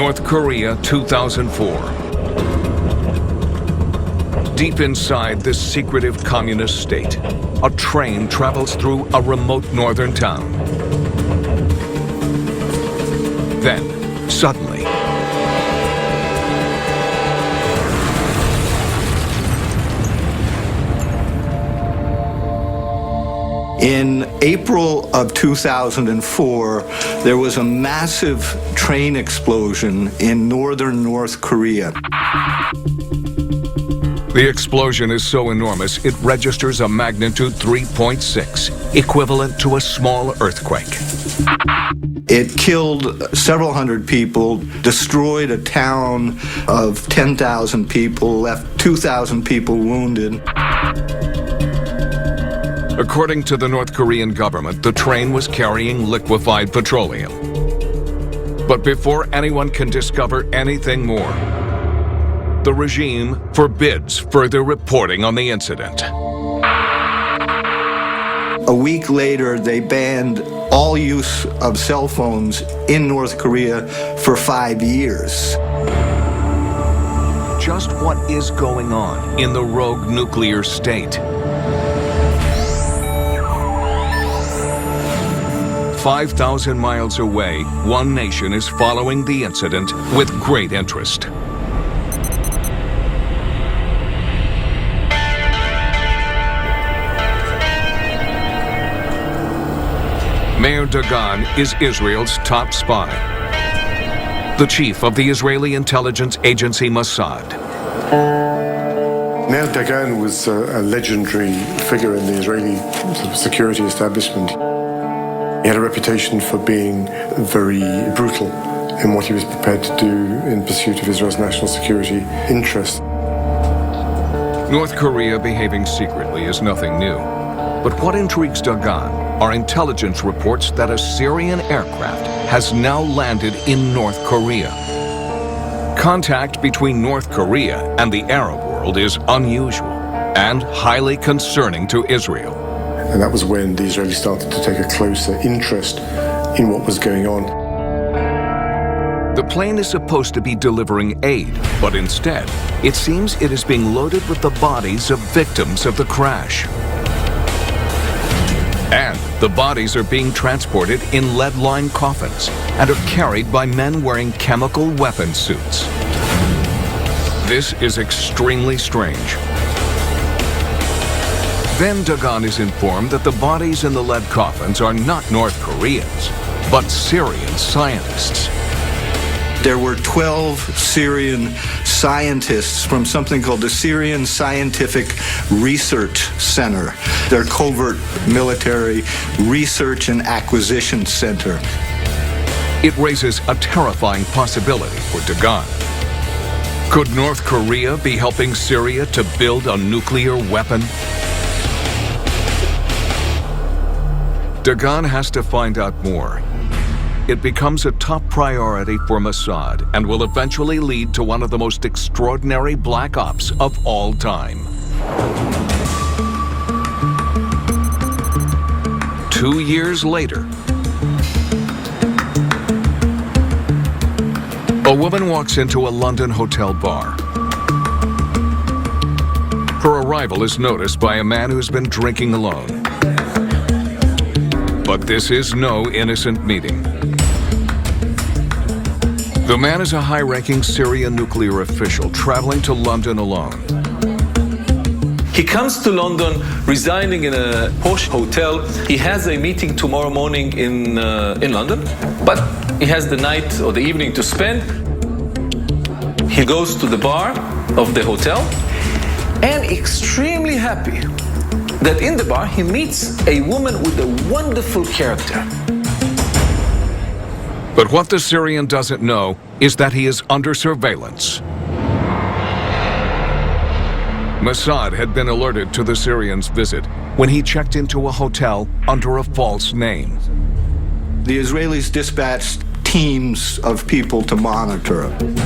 North Korea, 2004. Deep inside this secretive communist state, a train travels through a remote northern town. Then, suddenly, in April of 2004, there was a massive train explosion in northern North Korea. the explosion is so enormous it registers a magnitude 3.6, equivalent to a small earthquake. It killed several hundred people, destroyed a town of 10,000 people, left 2,000 people wounded. According to the North Korean government, the train was carrying liquefied petroleum. But before anyone can discover anything more, the regime forbids further reporting on the incident. A week later, they banned all use of cell phones in North Korea for 5 years. Just what is going on in the rogue nuclear state? 5,000 miles away, one nation is following the incident with great interest. Mayor Dagan is Israel's top spy, the chief of the Israeli intelligence agency Mossad. Mayor Dagan was a legendary figure in the Israeli security establishment. He had a reputation for being very brutal in what he was prepared to do in pursuit of Israel's national security interests. North Korea behaving secretly is nothing new. But what intrigues Dagan are intelligence reports that a Syrian aircraft has now landed in North Korea. Contact between North Korea and the Arab world is unusual and highly concerning to Israel. And that was when the Israelis started to take a closer interest in what was going on. The plane is supposed to be delivering aid, but instead, it seems it is being loaded with the bodies of victims of the crash. And the bodies are being transported in lead-lined coffins and are carried by men wearing chemical weapon suits. This is extremely strange. Then Dagan is informed that the bodies in the lead coffins are not North Koreans, but Syrian scientists. There were 12 Syrian scientists from something called the Syrian Scientific Research Center, their covert military research and acquisition center. It raises a terrifying possibility for Dagan. Could North Korea be helping Syria to build a nuclear weapon? Dagan has to find out more. It becomes a top priority for Mossad and will eventually lead to one of the most extraordinary black ops of all time. 2 years later, a woman walks into a London hotel bar. Her arrival is noticed by a man who's been drinking alone. But this is no innocent meeting. The man is a high-ranking Syrian nuclear official traveling to London alone. He comes to London, residing in a posh hotel. He has a meeting tomorrow morning in London, but he has the night or the evening to spend. He goes to the bar of the hotel and extremely happy that in the bar he meets a woman with a wonderful character. But what the Syrian doesn't know is that he is under surveillance. Mossad had been alerted to the Syrian's visit when he checked into a hotel under a false name. The Israelis dispatched teams of people to monitor him.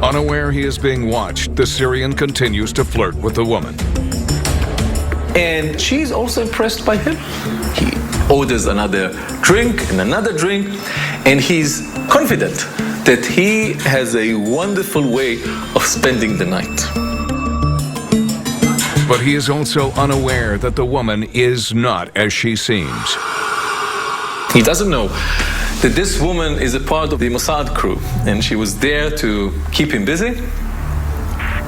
Unaware he is being watched, the Syrian continues to flirt with the woman. And she's also impressed by him. He orders another drink and another drink, and he's confident that he has a wonderful way of spending the night. But he is also unaware that the woman is not as she seems. He doesn't know that this woman is a part of the Mossad crew, and she was there to keep him busy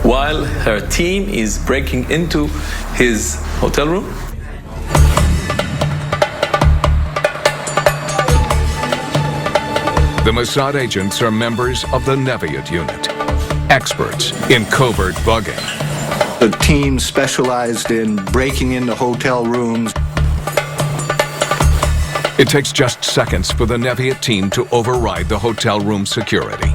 while her team is breaking into his hotel room. The Mossad agents are members of the Neviot unit, experts in covert bugging. The team specialized in breaking into hotel rooms. It takes just seconds for the Neviot team to override the hotel room security.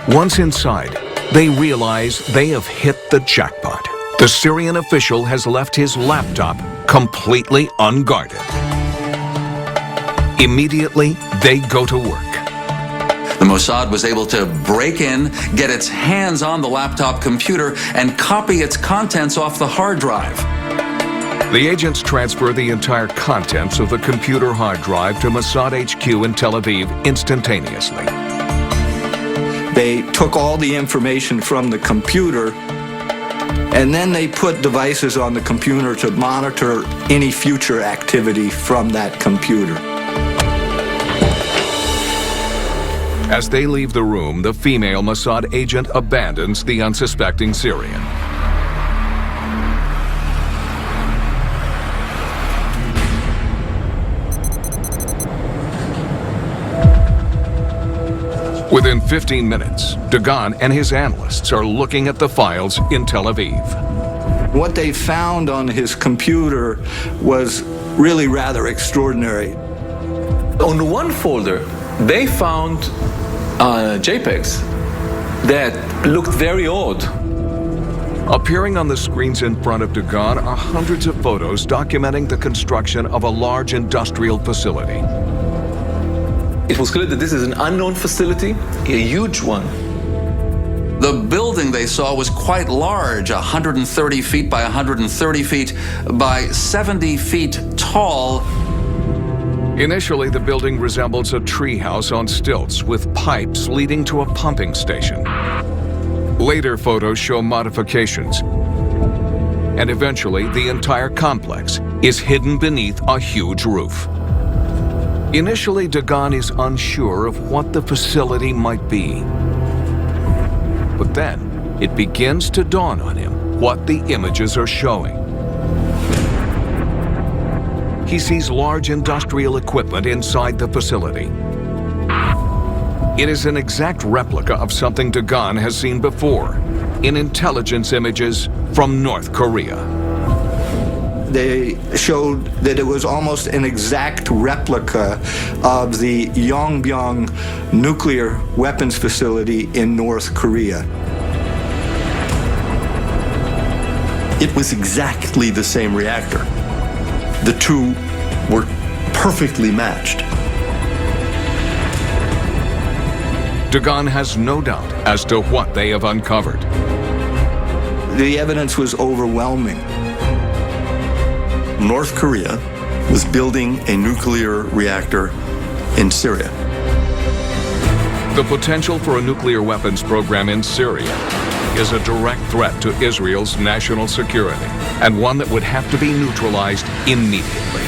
Once inside, they realize they have hit the jackpot. The Syrian official has left his laptop completely unguarded. Immediately, they go to work. The Mossad was able to break in, get its hands on the laptop computer, and copy its contents off the hard drive. The agents transfer the entire contents of the computer hard drive to Mossad HQ in Tel Aviv instantaneously. They took all the information from the computer, and then they put devices on the computer to monitor any future activity from that computer. As they leave the room, the female Mossad agent abandons the unsuspecting Syrian. Within 15 minutes, Dagan and his analysts are looking at the files in Tel Aviv. What they found on his computer was really rather extraordinary. On one folder, they found JPEGs that looked very odd. Appearing on the screens in front of Dagan are hundreds of photos documenting the construction of a large industrial facility. It was clear that this is an unknown facility, a huge one. The building they saw was quite large, 130 feet by 130 feet by 70 feet tall. Initially, the building resembles a treehouse on stilts with pipes leading to a pumping station. Later photos show modifications. And eventually, the entire complex is hidden beneath a huge roof. Initially, Dagan is unsure of what the facility might be. But then, it begins to dawn on him what the images are showing. He sees large industrial equipment inside the facility. It is an exact replica of something Dagan has seen before in intelligence images from North Korea. They showed that it was almost an exact replica of the Yongbyon nuclear weapons facility in North Korea. It was exactly the same reactor. The two were perfectly matched. Dagan has no doubt as to what they have uncovered. The evidence was overwhelming. North Korea was building a nuclear reactor in Syria. The potential for a nuclear weapons program in Syria is a direct threat to Israel's national security, and one that would have to be neutralized immediately.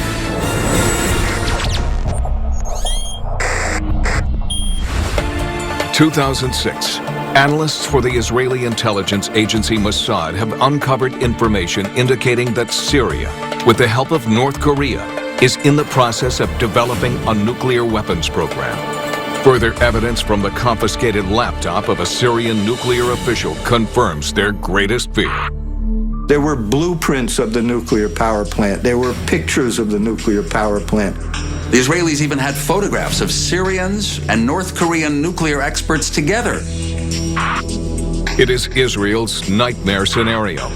In 2006, analysts for the Israeli intelligence agency Mossad have uncovered information indicating that Syria, with the help of North Korea, is in the process of developing a nuclear weapons program. Further evidence from the confiscated laptop of a Syrian nuclear official confirms their greatest fear. There were blueprints of the nuclear power plant. There were pictures of the nuclear power plant. The Israelis even had photographs of Syrians and North Korean nuclear experts together. It is Israel's nightmare scenario.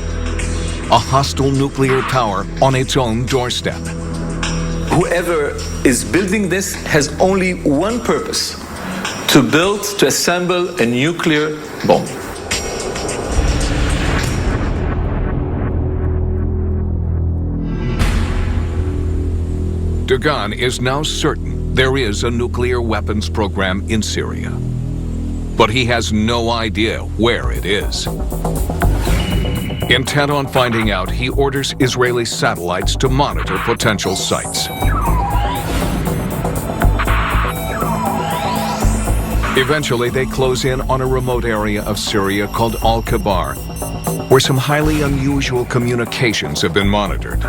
A hostile nuclear power on its own doorstep. Whoever is building this has only one purpose: to assemble a nuclear bomb. Dagan is now certain there is a nuclear weapons program in Syria. But he has no idea where it is. Intent on finding out, he orders Israeli satellites to monitor potential sites. Eventually, they close in on a remote area of Syria called Al-Kabar, where some highly unusual communications have been monitored.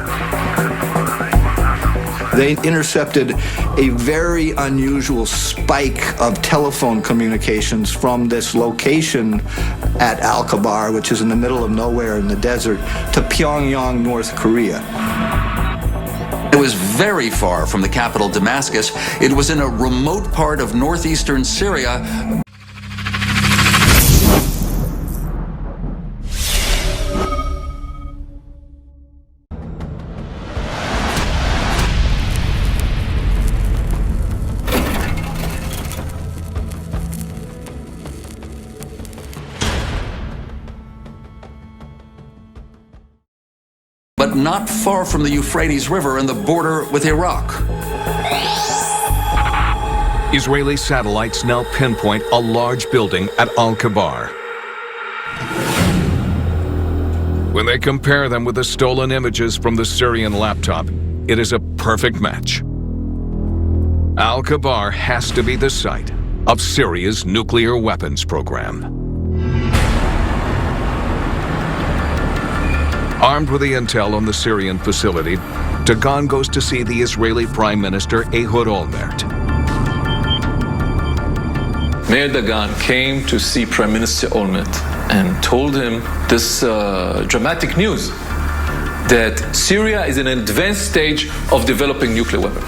They intercepted a very unusual spike of telephone communications from this location at Al-Kabar, which is in the middle of nowhere in the desert, to Pyongyang, North Korea. It was very far from the capital Damascus. It was in a remote part of northeastern Syria. But not far from the Euphrates River and the border with Iraq. Israeli satellites now pinpoint a large building at Al-Kabar. When they compare them with the stolen images from the Syrian laptop, it is a perfect match. Al-Kabar has to be the site of Syria's nuclear weapons program. Armed with the intel on the Syrian facility, Dagan goes to see the Israeli Prime Minister Ehud Olmert. Mayor Dagan came to see Prime Minister Olmert and told him this dramatic news that Syria is in an advanced stage of developing nuclear weapons.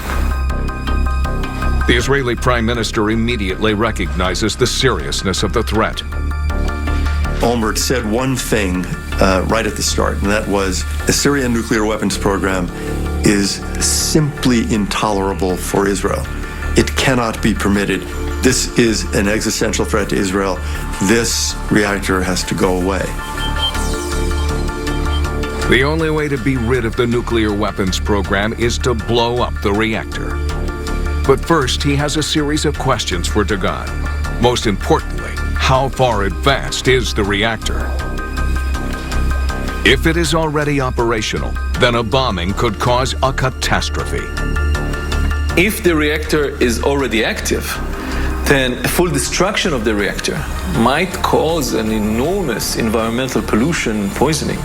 The Israeli Prime Minister immediately recognizes the seriousness of the threat. Olmert said one thing right at the start, and that was the Syrian nuclear weapons program is simply intolerable for Israel. It cannot be permitted. This is an existential threat to Israel. This reactor has to go away. The only way to be rid of the nuclear weapons program is to blow up the reactor. But first, he has a series of questions for Dagan. Most importantly, how far advanced is the reactor? If it is already operational, then a bombing could cause a catastrophe. If the reactor is already active, then a full destruction of the reactor might cause an enormous environmental pollution poisoning.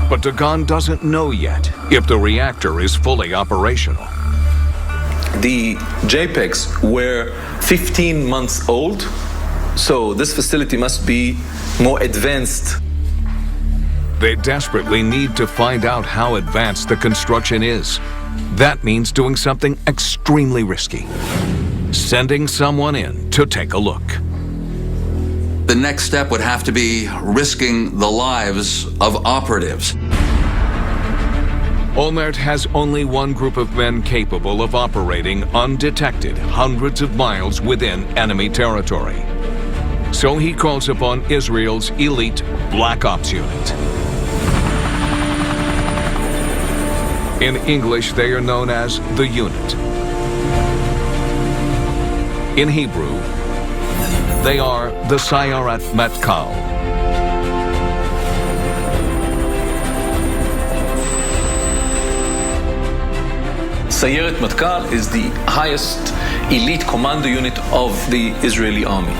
But Dagan doesn't know yet if the reactor is fully operational. The JPEGs were 15 months old, so this facility must be more advanced. They desperately need to find out how advanced the construction is. That means doing something extremely risky. Sending someone in to take a look. The next step would have to be risking the lives of operatives. Olmert has only one group of men capable of operating undetected hundreds of miles within enemy territory. So he calls upon Israel's elite Black Ops unit. In English, they are known as the unit. In Hebrew, they are the Sayeret Matkal. Sayeret Matkal is the highest elite commando unit of the Israeli army.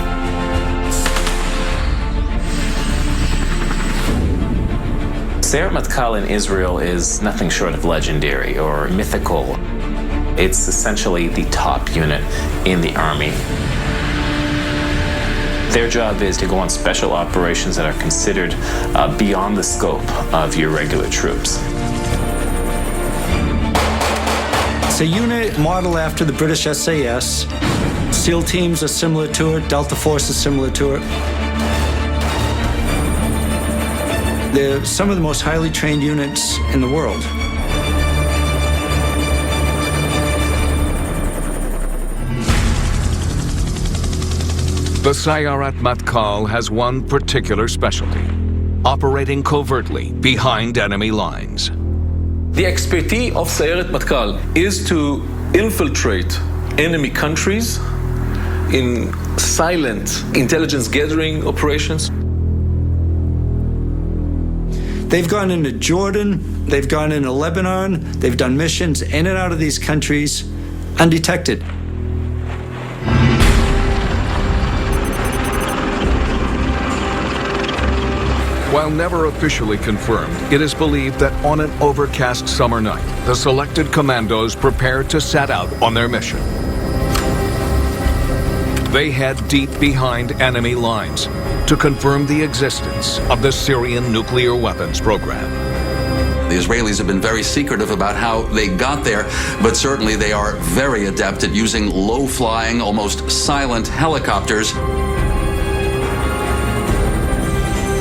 Sayeret Matkal in Israel is nothing short of legendary or mythical. It's essentially the top unit in the army. Their job is to go on special operations that are considered beyond the scope of your regular troops. It's a unit modeled after the British SAS. SEAL teams are similar to it, Delta Force is similar to it. They're some of the most highly trained units in the world. The Sayeret Matkal has one particular specialty: operating covertly behind enemy lines. The expertise of Sayeret Matkal is to infiltrate enemy countries in silent intelligence gathering operations. They've gone into Jordan, they've gone into Lebanon, they've done missions in and out of these countries undetected. While never officially confirmed, it is believed that on an overcast summer night, the selected commandos prepared to set out on their mission. They head deep behind enemy lines to confirm the existence of the Syrian nuclear weapons program. The Israelis have been very secretive about how they got there, but certainly they are very adept at using low-flying, almost silent helicopters.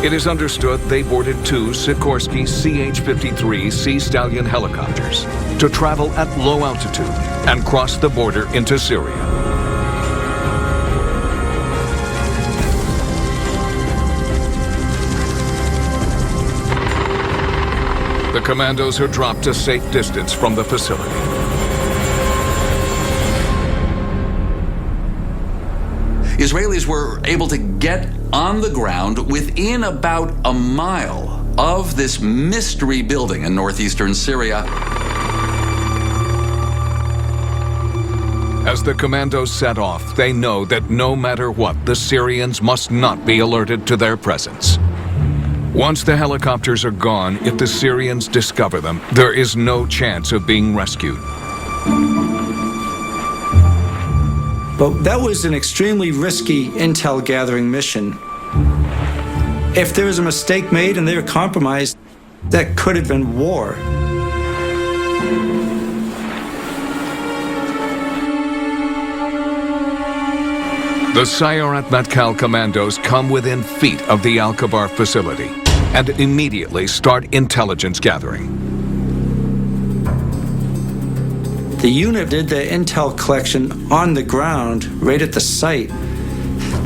It is understood they boarded two Sikorsky CH-53 Sea Stallion helicopters to travel at low altitude and cross the border into Syria. The commandos are dropped a safe distance from the facility. Israelis were able to get on the ground within about a mile of this mystery building in northeastern Syria. As the commandos set off, they know that no matter what, the Syrians must not be alerted to their presence. Once the helicopters are gone, if the Syrians discover them, there is no chance of being rescued. But that was an extremely risky intel gathering mission. If there was a mistake made and they were compromised, that could have been war. The Sayeret Matkal commandos come within feet of the Al-Kabar facility and immediately start intelligence gathering. The unit did the intel collection on the ground, right at the site.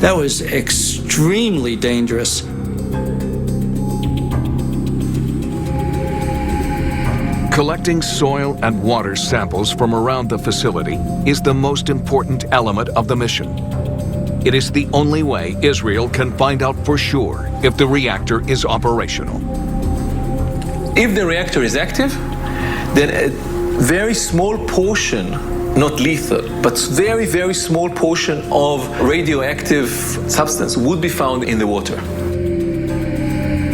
That was extremely dangerous. Collecting soil and water samples from around the facility is the most important element of the mission. It is the only way Israel can find out for sure if the reactor is operational. If the reactor is active, then a very small portion, not lethal, but very, very small portion of radioactive substance would be found in the water.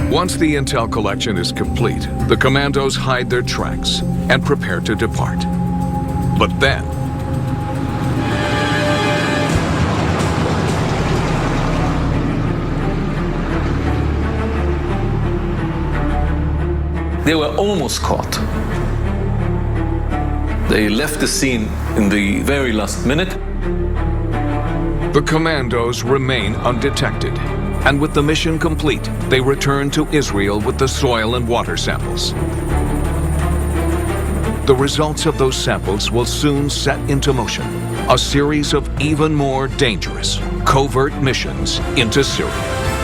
Once the intel collection is complete, the commandos hide their tracks and prepare to depart. But then, they were almost caught. They left the scene in the very last minute. the commandos remain undetected. And with the mission complete, they return to Israel with the soil and water samples. The results of those samples will soon set into motion a series of even more dangerous, covert missions into Syria.